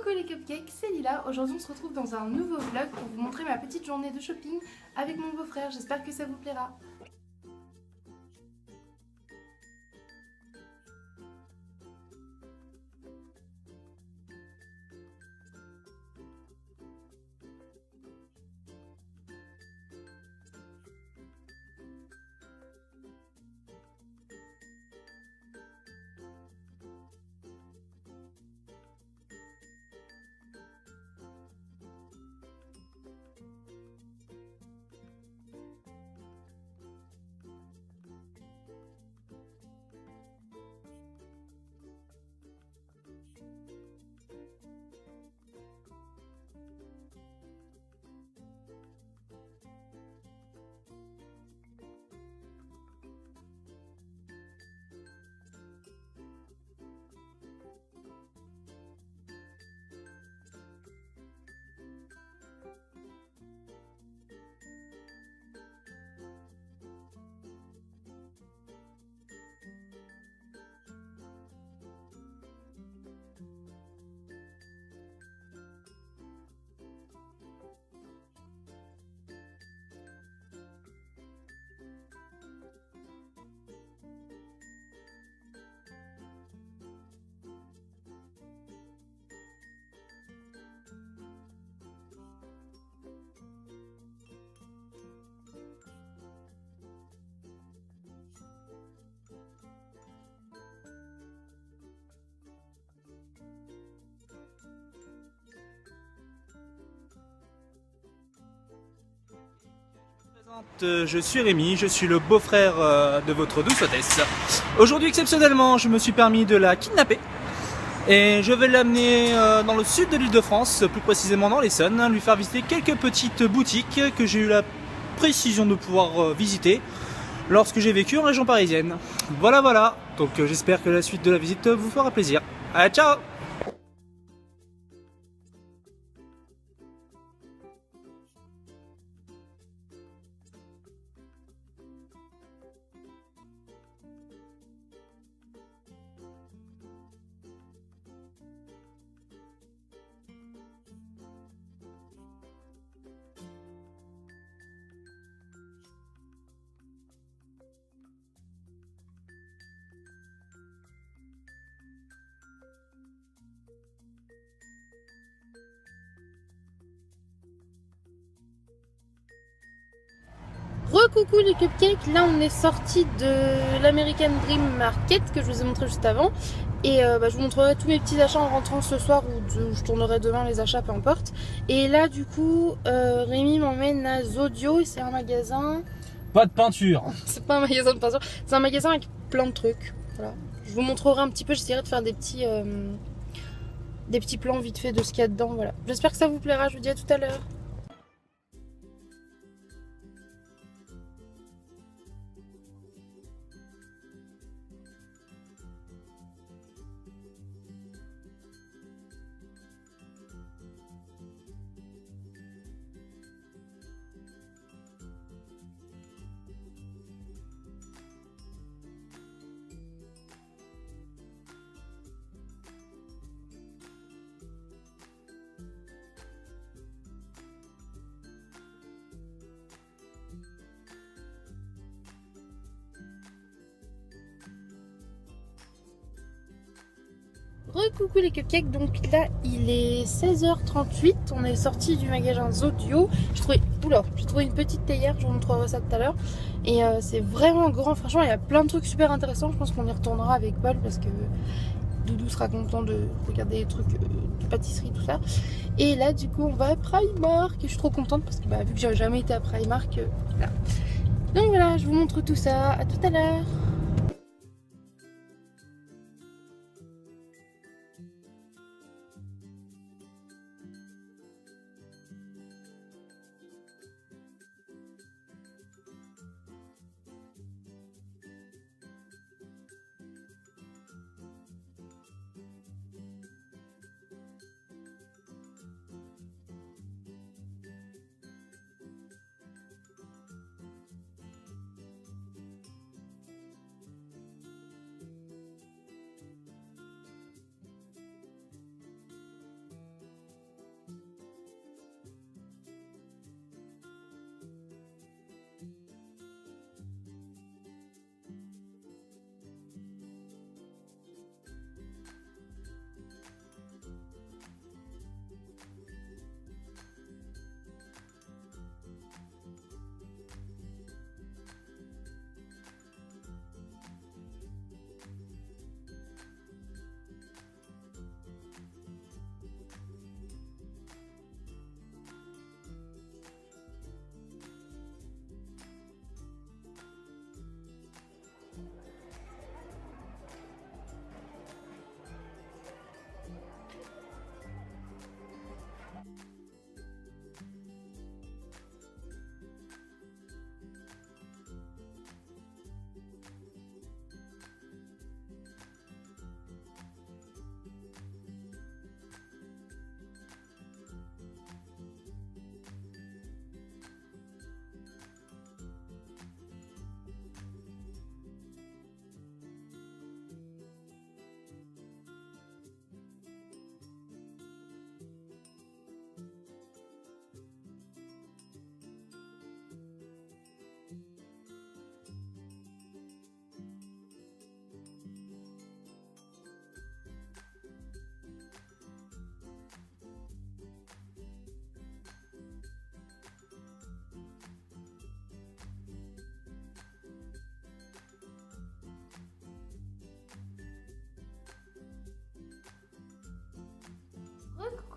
Coucou les cupcakes, c'est Lila. Aujourd'hui on se retrouve dans un nouveau vlog pour vous montrer ma petite journée de shopping avec mon beau-frère. J'espère que ça vous plaira. Je suis Rémi, je suis le beau-frère de votre douce hôtesse. Aujourd'hui, exceptionnellement, je me suis permis de la kidnapper et je vais l'amener dans le sud de l'Île-de-France, plus précisément dans l'Essonne, lui faire visiter quelques petites boutiques que j'ai eu la précision de pouvoir visiter lorsque j'ai vécu en région parisienne. Voilà, donc j'espère que la suite de la visite vous fera plaisir. Allez, ciao! Re-coucou les cupcakes, là on est sorti de l'American Dream Market que je vous ai montré juste avant. Et je vous montrerai tous mes petits achats en rentrant ce soir ou je tournerai demain les achats, peu importe. Et là du coup, Rémi m'emmène à Zodio et c'est un magasin... Pas de peinture. C'est pas un magasin de peinture, c'est un magasin avec plein de trucs. Voilà. Je vous montrerai un petit peu, j'essaierai de faire des petits plans vite fait de ce qu'il y a dedans. Voilà. J'espère que ça vous plaira, je vous dis à tout à l'heure. Re-coucou les cupcakes, donc là il est 16h38, on est sorti du magasin Zodio. J'ai trouvé une petite théière, je vous montrerai ça tout à l'heure. Et c'est vraiment grand, franchement il y a plein de trucs super intéressants, je pense qu'on y retournera avec Paul parce que Doudou sera content de regarder les trucs de pâtisserie, tout ça. Et là du coup on va à Primark et je suis trop contente parce que vu que j'ai jamais été à Primark, là. Donc voilà, je vous montre tout ça, à tout à l'heure.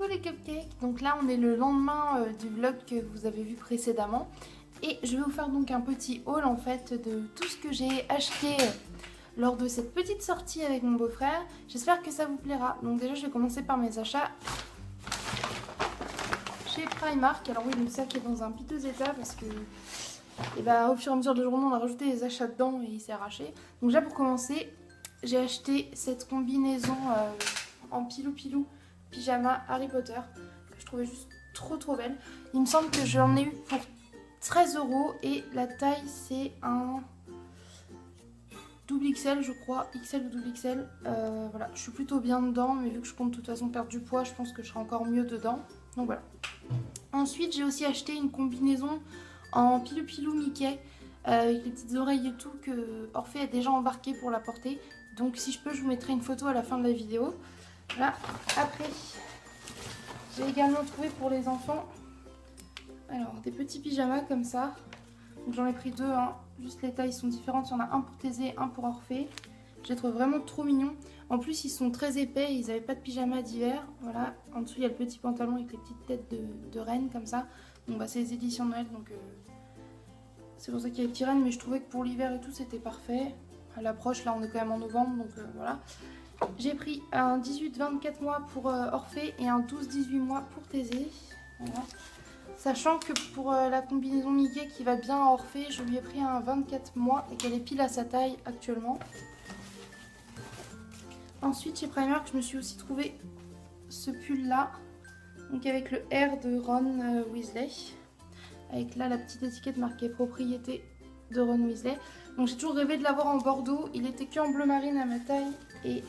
les cupcakes. Donc là on est le lendemain du vlog que vous avez vu précédemment. Et je vais vous faire donc un petit haul en fait de tout ce que j'ai acheté lors de cette petite sortie avec mon beau-frère. J'espère que ça vous plaira. Donc déjà je vais commencer par mes achats chez Primark. Alors oui, le sac est dans un piteux état parce que au fur et à mesure de la journée on a rajouté des achats dedans et il s'est arraché. Donc déjà pour commencer, j'ai acheté cette combinaison en pilou pyjama Harry Potter que je trouvais juste trop belle. Il me semble que j'en ai eu pour 13 € et la taille c'est un double XL je crois, XL ou double XL. Voilà, je suis plutôt bien dedans, mais vu que je compte de toute façon perdre du poids, je pense que je serai encore mieux dedans. Donc voilà. Ensuite j'ai aussi acheté une combinaison en pilou Mickey avec les petites oreilles et tout que Orphée a déjà embarqué pour la porter. Donc si je peux, je vous mettrai une photo à la fin de la vidéo. Voilà. Après, j'ai également trouvé pour les enfants alors des petits pyjamas comme ça. Donc j'en ai pris deux, hein. Juste les tailles sont différentes. Il y en a un pour Thésée, un pour Orphée. Je les trouve vraiment trop mignons. En plus ils sont très épais, ils n'avaient pas de pyjama d'hiver. Voilà, en dessous il y a le petit pantalon avec les petites têtes de rennes comme ça. Donc c'est les éditions de Noël, donc c'est pour ça qu'il y a les petits rennes. Mais je trouvais que pour l'hiver et tout c'était parfait. À l'approche, là on est quand même en novembre, donc voilà. J'ai pris un 18-24 mois pour Orphée et un 12-18 mois pour Thésée. Voilà. Sachant que pour la combinaison Mickey qui va bien à Orphée, je lui ai pris un 24 mois et qu'elle est pile à sa taille actuellement. Ensuite chez Primark, je me suis aussi trouvé ce pull là, donc avec le R de Ron Weasley, avec là la petite étiquette marquée propriété de Ron Weasley. Donc j'ai toujours rêvé de l'avoir en bordeaux, il était que en bleu marine à ma taille et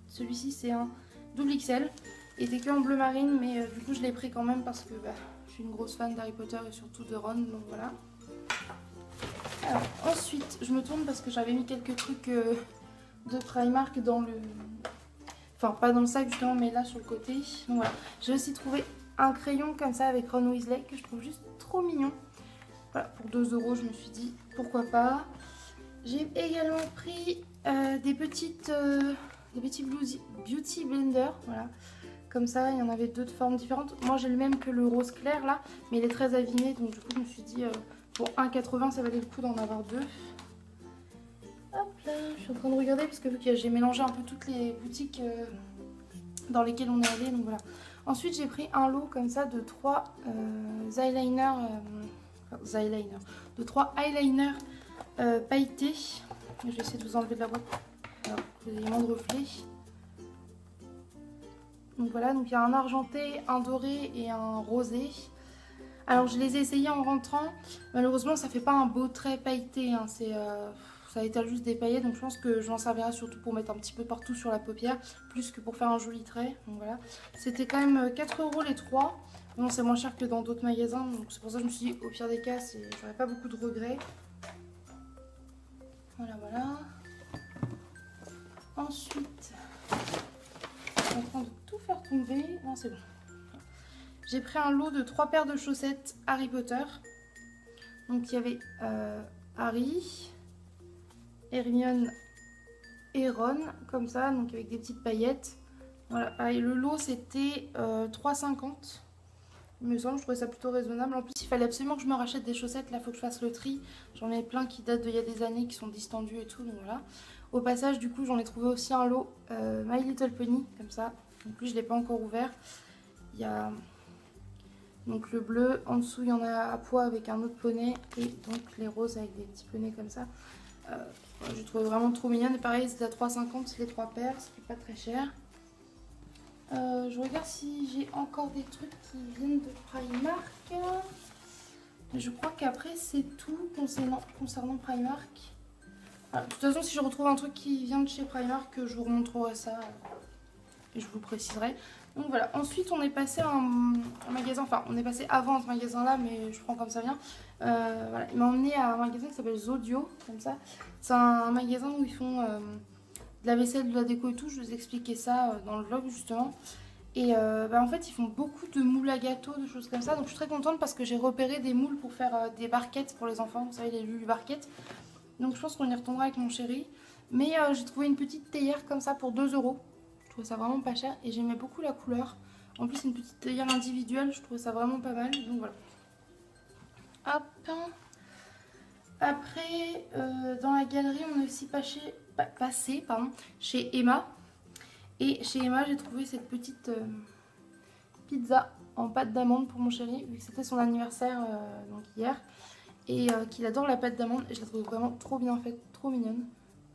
celui-ci c'est un double XL. Il était que en bleu marine, mais du coup je l'ai pris quand même parce que je suis une grosse fan d'Harry Potter et surtout de Ron, donc voilà. Alors ensuite je me tourne parce que j'avais mis quelques trucs de Primark dans le... Enfin pas dans le sac justement, mais là sur le côté. Donc voilà, j'ai aussi trouvé un crayon comme ça avec Ron Weasley que je trouve juste trop mignon. Voilà, pour 2 € je me suis dit pourquoi pas. J'ai également pris des petits beauty blenders, voilà. Comme ça, il y en avait deux de formes différentes. Moi j'ai le même que le rose clair là, mais il est très abîmé, donc du coup je me suis dit pour 1,80 ça valait le coup d'en avoir deux. Hop là, je suis en train de regarder parce que vu que j'ai mélangé un peu toutes les boutiques dans lesquelles on est allé, donc voilà. Ensuite j'ai pris un lot comme ça de 3 eyeliners, de 3 eyeliners pailletés. Je vais essayer de vous enlever de la boîte alors que vous ayez moins de reflets. Donc voilà, donc il y a un argenté, un doré et un rosé. Alors je les ai essayés en rentrant. Malheureusement ça fait pas un beau trait pailleté, hein. Ça étale juste des paillettes, donc je pense que je m'en servirai surtout pour mettre un petit peu partout sur la paupière, plus que pour faire un joli trait. Donc voilà, c'était quand même 4 € les 3. Bon, c'est moins cher que dans d'autres magasins, donc c'est pour ça que je me suis dit au pire des cas, j'aurais pas beaucoup de regrets. Voilà. Ensuite, je suis en train de tout faire tomber. Non, c'est bon. J'ai pris un lot de 3 paires de chaussettes Harry Potter. Donc il y avait Harry, Hermione et Ron, comme ça, donc avec des petites paillettes. Voilà, et le lot c'était 3,50. Il me semble, je trouvais ça plutôt raisonnable. En plus, il fallait absolument que je me rachète des chaussettes. Là, il faut que je fasse le tri. J'en ai plein qui datent d'il y a des années, qui sont distendues et tout. Donc voilà. Au passage, du coup, j'en ai trouvé aussi un lot My Little Pony, comme ça. Donc lui, je ne l'ai pas encore ouvert. Il y a donc le bleu. En dessous, il y en a à pois avec un autre poney. Et donc les roses avec des petits poneys comme ça. Je trouve vraiment trop mignonne. Et pareil, c'est à 3,50 les 3 paires, ce qui n'est pas très cher. Je regarde si j'ai encore des trucs qui viennent de Primark. Mais je crois qu'après c'est tout concernant Primark. Voilà, de toute façon si je retrouve un truc qui vient de chez Primark, je vous remontrerai ça et je vous préciserai. Donc voilà, ensuite on est passé à un magasin, enfin on est passé avant ce magasin là, mais je prends comme ça vient. Voilà, il m'a emmené à un magasin qui s'appelle Zodio, comme ça. C'est un magasin où ils font de la vaisselle, de la déco et tout. Je vous expliquais ça dans le vlog justement. Et en fait ils font beaucoup de moules à gâteaux, de choses comme ça. Donc je suis très contente parce que j'ai repéré des moules pour faire des barquettes pour les enfants. Vous savez, les Lulu barquettes. Donc je pense qu'on y retournera avec mon chéri. Mais j'ai trouvé une petite théière comme ça pour 2 €. Je trouve ça vraiment pas cher et j'aimais beaucoup la couleur. En plus c'est une petite théière individuelle, je trouvais ça vraiment pas mal, donc voilà. Hop. Après, dans la galerie, on est aussi passé chez Emma. Et chez Emma, j'ai trouvé cette petite pizza en pâte d'amande pour mon chéri, vu que c'était son anniversaire donc hier. Et qu'il adore la pâte d'amande. Et je la trouve vraiment trop bien faite, trop mignonne.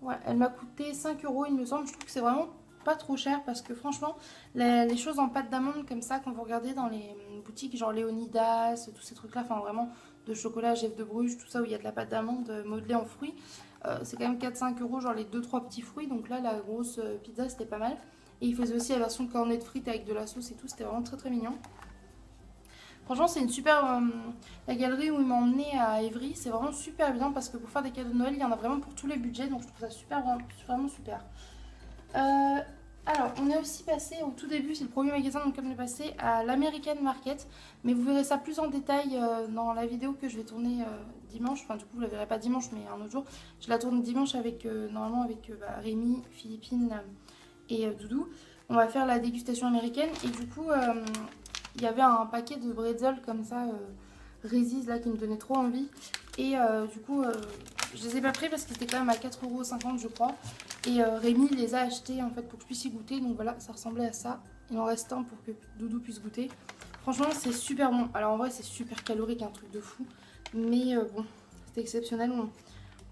Ouais, elle m'a coûté 5 € il me semble. Je trouve que c'est vraiment pas trop cher parce que franchement, les choses en pâte d'amande comme ça, quand vous regardez dans les boutiques genre Léonidas, tous ces trucs là, enfin vraiment de chocolat, Jeff de Bruges, tout ça où il y a de la pâte d'amande modelée en fruits, c'est quand même 4-5 €, genre les 2-3 petits fruits. Donc là, la grosse pizza c'était pas mal. Et il faisait aussi la version cornet de frites avec de la sauce et tout, c'était vraiment très très mignon. Franchement, c'est une super. La galerie où il m'a emmené à Évry, c'est vraiment super bien parce que pour faire des cadeaux de Noël, il y en a vraiment pour tous les budgets. Donc je trouve ça super, vraiment super. Alors, on est aussi passé au tout début, c'est le premier magasin dans lequel on est passé, à l'American Market. Mais vous verrez ça plus en détail dans la vidéo que je vais tourner dimanche. Enfin, du coup, vous la verrez pas dimanche, mais un autre jour. Je la tourne dimanche avec, normalement, avec Rémi, Philippine et Doudou. On va faire la dégustation américaine et du coup. Il y avait un paquet de bretzels comme ça, Reese's là, qui me donnait trop envie. Et du coup, je les ai pas pris parce qu'ils étaient quand même à 4,50 € je crois. Et Rémi les a achetés en fait pour que je puisse y goûter. Donc voilà, ça ressemblait à ça. Il en reste un pour que Doudou puisse goûter. Franchement, c'est super bon. Alors en vrai, c'est super calorique, un truc de fou. Mais bon, c'était exceptionnel.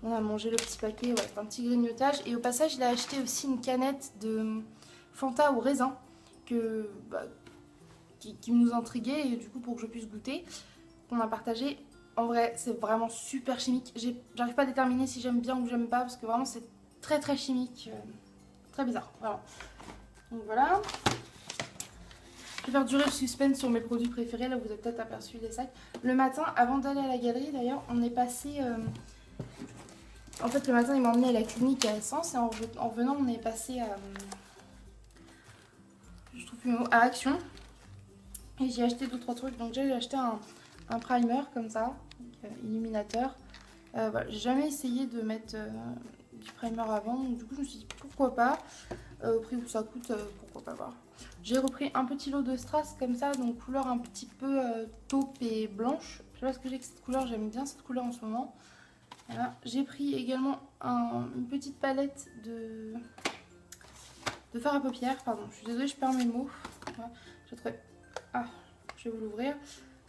On a mangé le petit paquet, ouais, un petit grignotage. Et au passage, il a acheté aussi une canette de Fanta au raisin que... qui nous intriguait et du coup pour que je puisse goûter, qu'on a partagé. En vrai c'est vraiment super chimique, j'arrive pas à déterminer si j'aime bien ou j'aime pas parce que vraiment c'est très très chimique, très bizarre, vraiment. Donc voilà, je vais faire durer le suspense sur mes produits préférés. Là vous avez peut-être aperçu les sacs. Le matin avant d'aller à la galerie d'ailleurs on est passé, en fait le matin il m'a emmené à la clinique à Essence et en revenant on est passé à, je trouve plus le mot, à Action. Et j'ai acheté 2-3 trucs, donc j'ai acheté un primer comme ça, illuminateur. Voilà, j'ai jamais essayé de mettre du primer avant, donc du coup je me suis dit pourquoi pas, au prix où ça coûte, pourquoi pas voir. J'ai repris un petit lot de strass comme ça, donc couleur un petit peu taupe et blanche. Je sais pas ce que j'ai que cette couleur, j'aime bien cette couleur en ce moment. Voilà. J'ai pris également une petite palette de fard à paupières, pardon, je suis désolée, je perds mes mots. Voilà. J'ai trouvé... Ah, je vais vous l'ouvrir.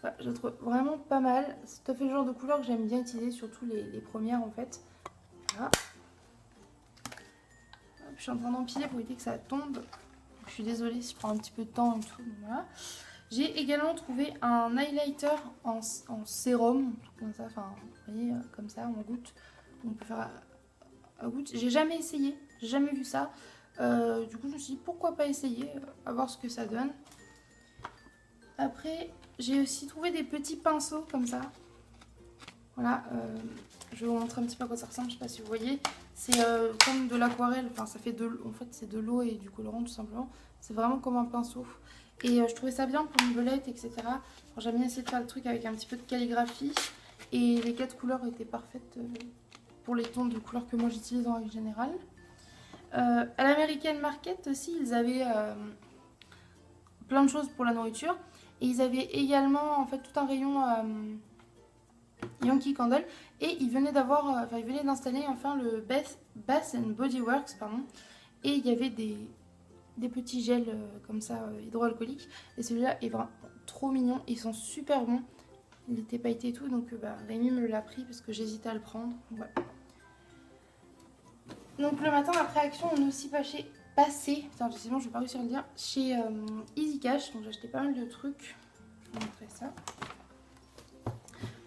Voilà, je la trouve vraiment pas mal. C'est tout à fait le genre de couleur que j'aime bien utiliser, surtout les premières en fait. Voilà. Je suis en train d'empiler pour éviter que ça tombe. Je suis désolée si je prends un petit peu de temps et tout. Voilà. J'ai également trouvé un highlighter en sérum, comme ça, enfin, vous voyez, comme ça, en goutte. On peut faire à goutte. J'ai jamais essayé, j'ai jamais vu ça. Du coup, je me suis dit pourquoi pas essayer, à voir ce que ça donne. Après, j'ai aussi trouvé des petits pinceaux comme ça. Voilà, je vais vous montrer un petit peu à quoi ça ressemble, je sais pas si vous voyez. C'est comme de l'aquarelle, enfin ça fait en fait c'est de l'eau et du colorant tout simplement. C'est vraiment comme un pinceau. Et je trouvais ça bien pour une belette, etc. J'aime bien essayer de faire le truc avec un petit peu de calligraphie. Et les 4 couleurs étaient parfaites pour les tons de couleurs que moi j'utilise en règle générale. À l'American Market aussi, ils avaient plein de choses pour la nourriture. Et ils avaient également en fait tout un rayon Yankee Candle. Et ils venaient d'installer enfin le Bath and Body Works, pardon. Et il y avait des petits gels comme ça hydroalcooliques. Et celui-là est vraiment trop mignon. Ils sont super bons. Il était pailleté et tout. Donc Rémi me l'a pris parce que j'hésitais à le prendre. Voilà. Donc le matin après Action, on est aussi passé. Putain, c'est bon, je vais pas réussir à le dire. Chez Easy Cash. Donc j'ai acheté pas mal de trucs. Je vais vous montrer ça.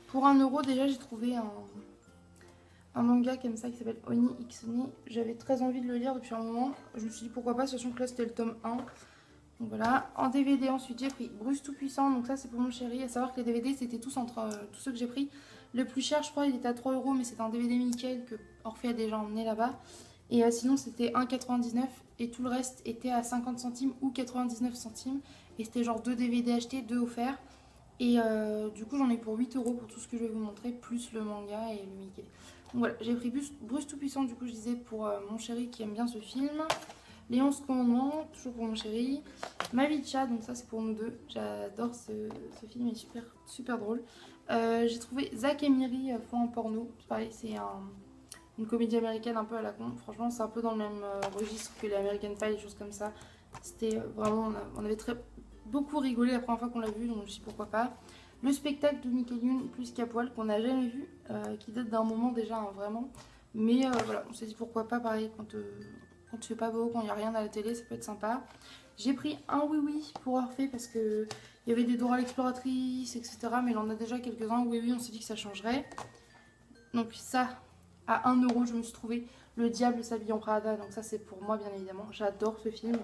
Pour 1 € déjà, j'ai trouvé un manga comme ça qui s'appelle Oni Ixoni. J'avais très envie de le lire depuis un moment. Je me suis dit pourquoi pas, sachant que là c'était le tome 1. Donc voilà. En DVD ensuite j'ai pris Bruce Tout-Puissant. Donc ça c'est pour mon chéri. À savoir que les DVD c'était tous entre tous ceux que j'ai pris. Le plus cher je crois il était à 3 €, mais c'était un DVD Michael que Orphée a déjà emmené là-bas. Et sinon c'était 1,99 € et tout le reste était à 50 centimes ou 99 centimes. Et c'était genre 2 DVD achetés, 2 offerts. Et du coup j'en ai pour 8 € pour tout ce que je vais vous montrer, plus le manga et le Mickey. Donc voilà, j'ai pris Bruce Tout-Puissant, du coup je disais pour mon chéri qui aime bien ce film. Les 11 commandements, toujours pour mon chéri. Ma vie de chat, donc ça c'est pour nous deux. J'adore ce film, il est super, super drôle. J'ai trouvé Zack et Miri font un porno. C'est pareil, c'est une comédie américaine un peu à la con. Franchement, c'est un peu dans le même registre que les American Pie, des choses comme ça. C'était vraiment, on avait beaucoup rigolé la première fois qu'on l'a vu, donc je me suis dit pourquoi pas. Le spectacle de Mickey Youn plus qu'à poil qu'on n'a jamais vu, qui date d'un moment déjà, hein, vraiment. Mais voilà, on s'est dit pourquoi pas, pareil, quand il fait pas beau, quand il n'y a rien à la télé, ça peut être sympa. J'ai pris un oui oui pour Orphée parce que il y avait des Dora l'exploratrice, etc. Mais il en a déjà quelques-uns. Oui oui, on s'est dit que ça changerait. Donc ça, à 1 euro, je me suis trouvé Le Diable s'habille en Prada. Donc ça, c'est pour moi, bien évidemment. J'adore ce film.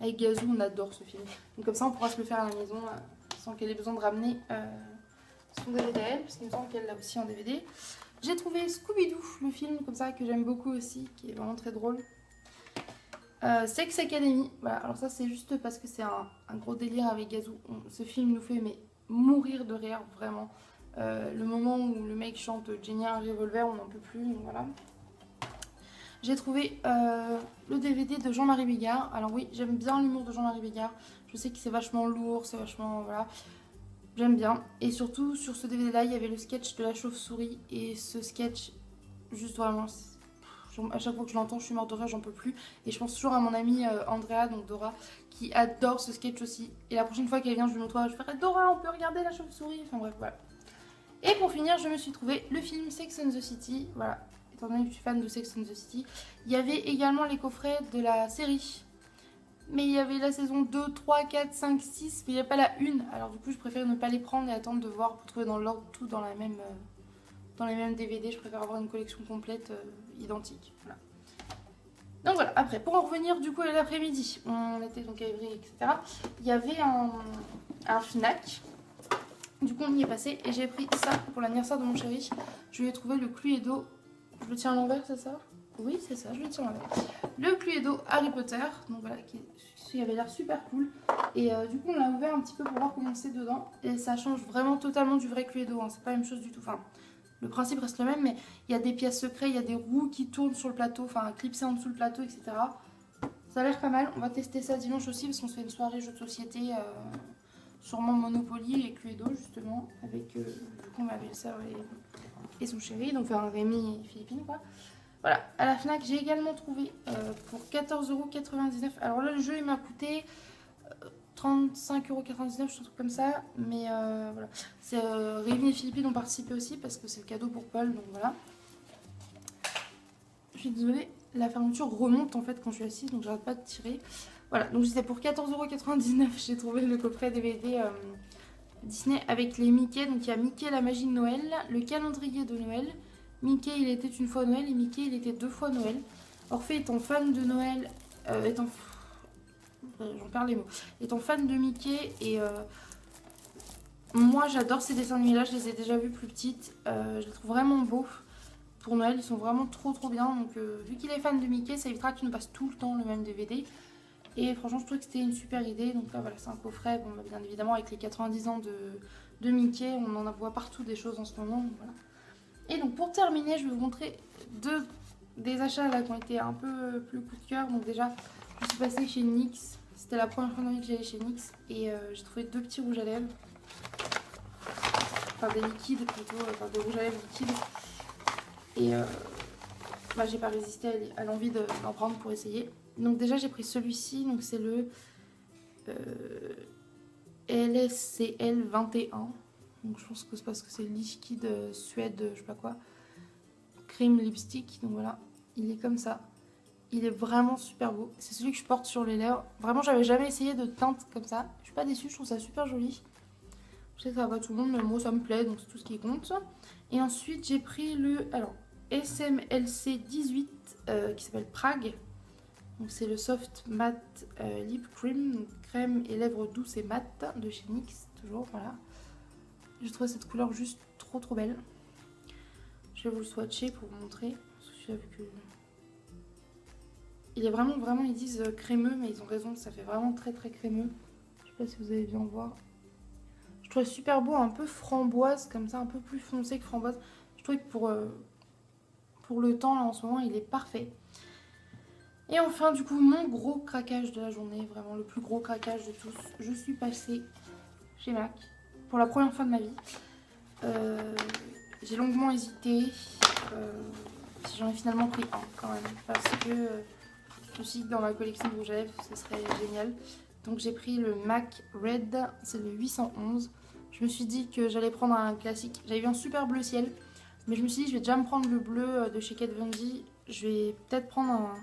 Avec Gazou, on adore ce film. Donc comme ça, on pourra se le faire à la maison sans qu'elle ait besoin de ramener son DVD à elle, parce qu'il me semble qu'elle l'a aussi en DVD. J'ai trouvé Scooby-Doo, le film comme ça que j'aime beaucoup aussi, qui est vraiment très drôle. Sex Academy, voilà, alors ça c'est juste parce que c'est un gros délire avec Gazou. Ce film nous fait mais mourir de rire, vraiment. Le moment où le mec chante Jenny a un revolver, on n'en peut plus, donc voilà. J'ai trouvé le DVD de Jean-Marie Bigard. Alors oui, j'aime bien l'humour de Jean-Marie Bigard. Je sais que c'est vachement lourd, c'est vachement... voilà. J'aime bien. Et surtout, sur ce DVD-là, il y avait le sketch de la chauve-souris. Et ce sketch, juste vraiment... à chaque fois que je l'entends, je suis morte de rire, j'en peux plus. Et je pense toujours à mon amie Andrea, donc Dora, qui adore ce sketch aussi. Et la prochaine fois qu'elle vient, je lui montre, je ferai Dora, on peut regarder la chauve-souris. Enfin bref, voilà. Et pour finir, je me suis trouvé le film Sex and the City. Voilà, étant donné que je suis fan de Sex and the City. Il y avait également les coffrets de la série. Mais il y avait la saison 2, 3, 4, 5, 6, mais il n'y a pas la 1. Alors du coup, je préfère ne pas les prendre et attendre de voir pour trouver dans l'ordre tout dans la même... dans les mêmes DVD, je préfère avoir une collection complète identique. Voilà. Donc voilà, après, pour en revenir du coup à l'après-midi, on était donc à Évry, etc. Il y avait un Fnac. Du coup, on y est passé et j'ai pris ça pour l'anniversaire de mon chéri. Je lui ai trouvé le Cluedo. Je le tiens à l'envers, c'est ça? Oui, c'est ça, je le tiens à l'envers. Le Cluedo Harry Potter. Donc voilà, qui avait l'air super cool. Et du coup, on l'a ouvert un petit peu pour voir comment c'est dedans. Et ça change vraiment totalement du vrai Cluedo. Hein. C'est pas la même chose du tout. Enfin, le principe reste le même, mais il y a des pièces secrètes, il y a des roues qui tournent sur le plateau, enfin clipsées en dessous le plateau, etc. Ça a l'air pas mal. On va tester ça dimanche aussi parce qu'on se fait une soirée jeux de société, sûrement Monopoly et Cluedo justement, avec ma belle-sœur et son chéri, donc enfin Rémi et Philippine quoi. Voilà, à la Fnac j'ai également trouvé pour 14,99€. Alors là le jeu il m'a coûté 35,99€, je trouve comme ça, mais voilà. C'est Rémi et Philippine ont participé aussi parce que c'est le cadeau pour Paul, donc voilà. Je suis désolée, la fermeture remonte en fait quand je suis assise, donc j'arrête pas de tirer. Voilà, donc c'était pour 14,99€, j'ai trouvé le coffret DVD Disney avec les Mickey. Donc il y a Mickey la magie de Noël, le calendrier de Noël, Mickey il était une fois Noël et Mickey il était 2 fois Noël. Orphée étant fan de Noël, j'en perds les mots, étant fan de Mickey et moi j'adore ces dessins animés là, je les ai déjà vus plus petites, je les trouve vraiment beaux. Pour Noël ils sont vraiment trop bien, donc vu qu'il est fan de Mickey ça évitera qu'il nous passe tout le temps le même DVD. Et franchement je trouve que c'était une super idée, donc là voilà c'est un coffret, bon, bien évidemment avec les 90 ans de Mickey, on en voit partout des choses en ce moment, donc voilà. Et donc pour terminer je vais vous montrer des achats là qui ont été un peu plus coup de cœur. Donc déjà je suis passée chez NYX, c'était la première fois de ma vie que j'allais chez NYX et j'ai trouvé 2 petits rouges à lèvres, enfin des liquides plutôt, enfin des rouges à lèvres liquides et bah, j'ai pas résisté à l'envie d'en prendre pour essayer. Donc déjà j'ai pris celui-ci, donc c'est le LSCL 21. Donc je pense que c'est parce que c'est liquide Suède, je sais pas quoi. Cream lipstick, donc voilà, il est comme ça. Il est vraiment super beau. C'est celui que je porte sur les lèvres. Vraiment j'avais jamais essayé de teinte comme ça. Je suis pas déçue, je trouve ça super joli. Je sais que ça va pas tout le monde, mais moi ça me plaît, donc c'est tout ce qui compte. Et ensuite j'ai pris le SMLC 18 qui s'appelle Prague. Donc c'est le Soft Matte Lip Cream, donc crème et lèvres douces et mattes de chez NYX, toujours, voilà. Je trouve cette couleur juste trop belle. Je vais vous le swatcher pour vous montrer. Il est vraiment, ils disent crémeux, mais ils ont raison, ça fait vraiment très crémeux. Je sais pas si vous allez bien voir. Je trouve super beau, un peu framboise, comme ça, un peu plus foncé que framboise. Je trouve que pour le temps, là, en ce moment, il est parfait. Et enfin du coup mon gros craquage de la journée, vraiment le plus gros craquage de tous, je suis passée chez MAC pour la première fois de ma vie. J'ai longuement hésité, si j'en ai finalement pris un quand même, parce que je me suis dit que dans ma collection de rouge à lèvres ce serait génial. Donc j'ai pris le MAC Red, c'est le 811. Je me suis dit que j'allais prendre un classique, j'avais vu un super bleu ciel, mais je me suis dit je vais déjà me prendre le bleu de chez Kat Von D. Je vais peut-être prendre un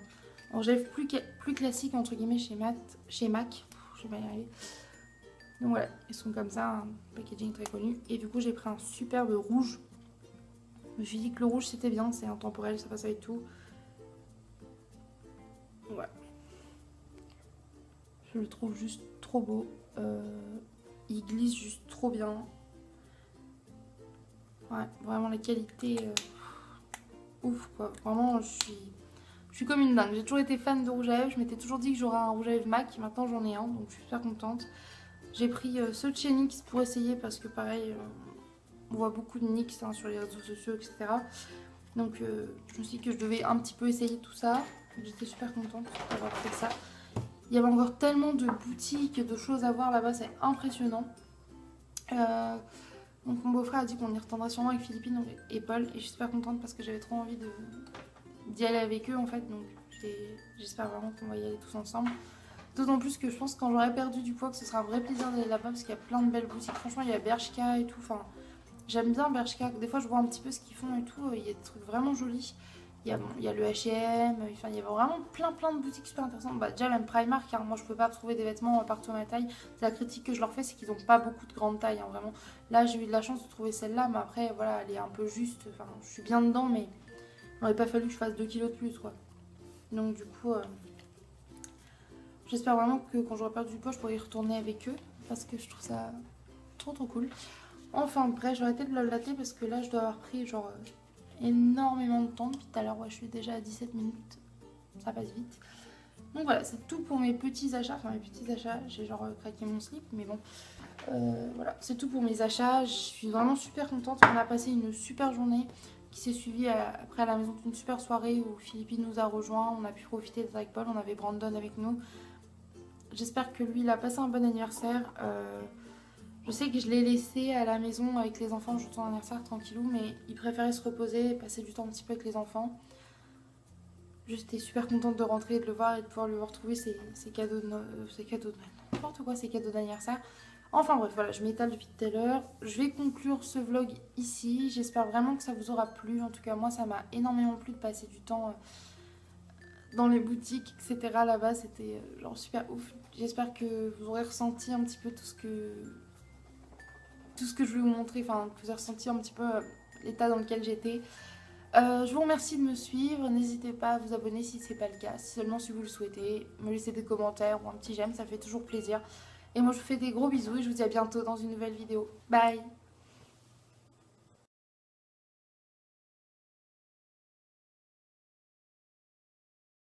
rouge à lèvres plus classique entre guillemets chez MAC. Je vais pas y arriver. Donc voilà, ils sont comme ça, un packaging très connu. Et du coup j'ai pris un superbe rouge. Je me suis dit que le rouge c'était bien, c'est intemporel, ça passe avec tout. Voilà. Je le trouve juste trop beau. Il glisse juste trop bien. Ouais, vraiment la qualité ouf quoi. Vraiment je suis comme une dingue. J'ai toujours été fan de rouge à lèvres. Je m'étais toujours dit que j'aurais un rouge à lèvres MAC. Maintenant j'en ai un, donc je suis super contente. J'ai pris ceux de chez NYX pour essayer parce que pareil, on voit beaucoup de NYX hein, sur les réseaux sociaux, etc. Donc je me suis dit que je devais un petit peu essayer tout ça. J'étais super contente d'avoir fait ça. Il y avait encore tellement de boutiques, de choses à voir là-bas, c'est impressionnant. Donc mon beau-frère a dit qu'on y retournera sûrement avec Philippine et Paul. Et je suis super contente parce que j'avais trop envie d'y aller avec eux en fait. Donc j'espère vraiment qu'on va y aller tous ensemble. D'autant plus que je pense que quand j'aurai perdu du poids que ce sera un vrai plaisir d'aller là-bas parce qu'il y a plein de belles boutiques. Franchement il y a Bershka et tout. Enfin, j'aime bien Bershka. Des fois je vois un petit peu ce qu'ils font et tout. Il y a des trucs vraiment jolis. Il y a le H&M, enfin, il y a vraiment plein de boutiques super intéressantes. Bah, déjà même Primark, car moi je peux pas trouver des vêtements partout à ma taille. C'est la critique que je leur fais, c'est qu'ils n'ont pas beaucoup de grandes tailles, hein, vraiment. Là j'ai eu de la chance de trouver celle-là, mais après voilà, elle est un peu juste. Enfin, je suis bien dedans, mais il n'aurait pas fallu que je fasse 2 kilos de plus quoi. Donc du coup, j'espère vraiment que quand j'aurai perdu du poids, je pourrai y retourner avec eux, parce que je trouve ça trop cool. Enfin bref, j'ai arrêté de blablater parce que là je dois avoir pris genre énormément de temps depuis tout à l'heure. Ouais, je suis déjà à 17 minutes, ça passe vite. Donc voilà, c'est tout pour mes petits achats. Enfin mes petits achats, j'ai genre craqué mon slip, mais bon. Voilà, c'est tout pour mes achats. Je suis vraiment super contente. On a passé une super journée qui s'est suivie après à la maison d'une super soirée où Philippine nous a rejoints. On a pu profiter d'être avec Paul, on avait Brandon avec nous. J'espère que lui il a passé un bon anniversaire. Je sais que je l'ai laissé à la maison avec les enfants juste son anniversaire tranquillou, mais il préférait se reposer, passer du temps un petit peu avec les enfants. J'étais super contente de rentrer et de le voir et de pouvoir lui retrouver ses cadeaux de Noël, n'importe quoi, ses cadeaux d'anniversaire. Enfin bref, voilà, je m'étale depuis tout à l'heure. Je vais conclure ce vlog ici. J'espère vraiment que ça vous aura plu. En tout cas, moi, ça m'a énormément plu de passer du temps dans les boutiques, etc. Là-bas, c'était genre super ouf. J'espère que vous aurez ressenti un petit peu tout ce que je vais vous montrer, enfin que vous avez ressenti un petit peu l'état dans lequel j'étais. Je vous remercie de me suivre, n'hésitez pas à vous abonner si ce n'est pas le cas, seulement si vous le souhaitez, me laisser des commentaires ou un petit j'aime, ça fait toujours plaisir. Et moi je vous fais des gros bisous et je vous dis à bientôt dans une nouvelle vidéo. Bye!